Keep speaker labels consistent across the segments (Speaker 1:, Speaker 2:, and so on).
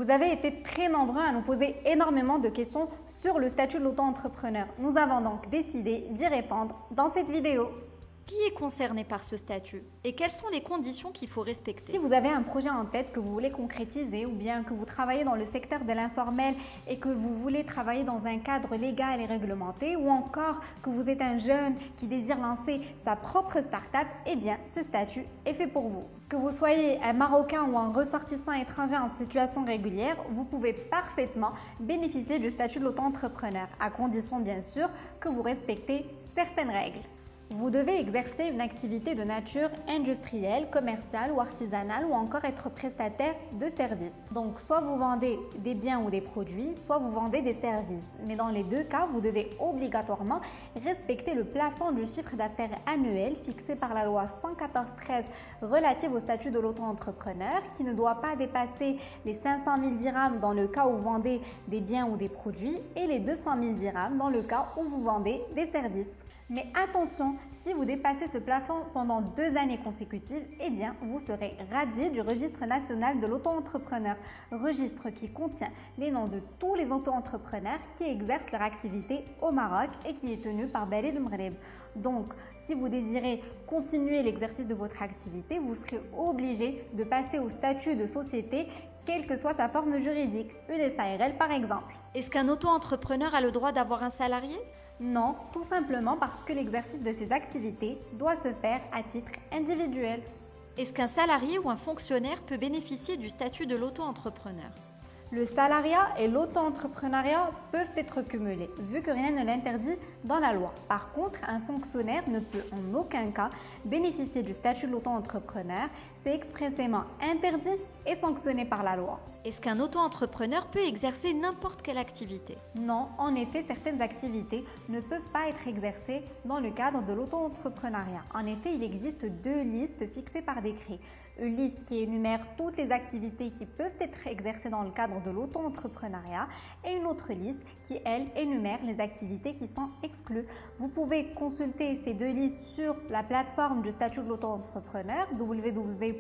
Speaker 1: Vous avez été très nombreux à nous poser énormément de questions sur le statut de l'auto-entrepreneur. Nous avons donc décidé d'y répondre dans cette vidéo.
Speaker 2: Qui est concerné par ce statut et quelles sont les conditions qu'il faut respecter?
Speaker 1: Si vous avez un projet en tête que vous voulez concrétiser ou bien que vous travaillez dans le secteur de l'informel et que vous voulez travailler dans un cadre légal et réglementé ou encore que vous êtes un jeune qui désire lancer sa propre start-up, eh bien ce statut est fait pour vous. Que vous soyez un Marocain ou un ressortissant étranger en situation régulière, vous pouvez parfaitement bénéficier du statut de l'auto-entrepreneur, à condition bien sûr que vous respectez certaines règles. Vous devez exercer une activité de nature industrielle, commerciale ou artisanale ou encore être prestataire de services. Donc soit vous vendez des biens ou des produits, soit vous vendez des services. Mais dans les deux cas, vous devez obligatoirement respecter le plafond du chiffre d'affaires annuel fixé par la loi 114/13 relative au statut de l'auto-entrepreneur qui ne doit pas dépasser les 500 000 dirhams dans le cas où vous vendez des biens ou des produits et les 200 000 dirhams dans le cas où vous vendez des services. Mais attention, si vous dépassez ce plafond pendant 2 années consécutives, eh bien, vous serez radié du registre national de l'auto-entrepreneur, registre qui contient les noms de tous les auto-entrepreneurs qui exercent leur activité au Maroc et qui est tenu par Baled Mghreb. Donc, si vous désirez continuer l'exercice de votre activité, vous serez obligé de passer au statut de société, quelle que soit sa forme juridique, une SARL par exemple.
Speaker 2: Est-ce qu'un auto-entrepreneur a le droit d'avoir un salarié?
Speaker 1: Non, tout simplement parce que l'exercice de ces activités doit se faire à titre individuel.
Speaker 2: Est-ce qu'un salarié ou un fonctionnaire peut bénéficier du statut de l'auto-entrepreneur?
Speaker 1: Le salariat et l'auto-entrepreneuriat peuvent être cumulés, vu que rien ne l'interdit dans la loi. Par contre, un fonctionnaire ne peut en aucun cas bénéficier du statut de l'auto-entrepreneur. C'est expressément interdit et sanctionné par la loi.
Speaker 2: Est-ce qu'un auto-entrepreneur peut exercer n'importe quelle activité?
Speaker 1: Non, en effet, certaines activités ne peuvent pas être exercées dans le cadre de l'auto-entrepreneuriat. En effet, il existe 2 listes fixées par décret. Une liste qui énumère toutes les activités qui peuvent être exercées dans le cadre de l'auto-entrepreneuriat et une autre liste qui, elle, énumère les activités qui sont exclues. Vous pouvez consulter ces 2 listes sur la plateforme du statut de l'auto-entrepreneur www.ae.gov.ma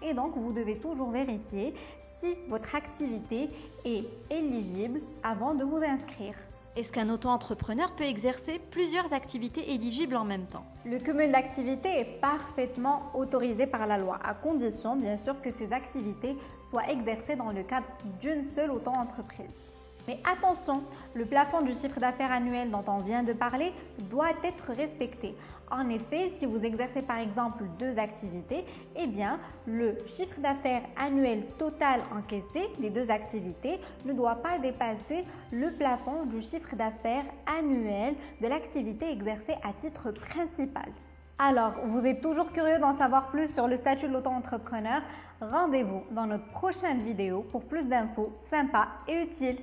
Speaker 1: et donc vous devez toujours vérifier si votre activité est éligible avant de vous inscrire.
Speaker 2: Est-ce qu'un auto-entrepreneur peut exercer plusieurs activités éligibles en même temps?
Speaker 1: Le cumul d'activités est parfaitement autorisé par la loi, à condition bien sûr que ces activités soient exercées dans le cadre d'une seule auto-entreprise. Mais attention, le plafond du chiffre d'affaires annuel dont on vient de parler doit être respecté. En effet, si vous exercez par exemple 2 activités, eh bien, le chiffre d'affaires annuel total encaissé des 2 activités ne doit pas dépasser le plafond du chiffre d'affaires annuel de l'activité exercée à titre principal. Alors, vous êtes toujours curieux d'en savoir plus sur le statut de l'auto-entrepreneur? Rendez-vous dans notre prochaine vidéo pour plus d'infos sympas et utiles.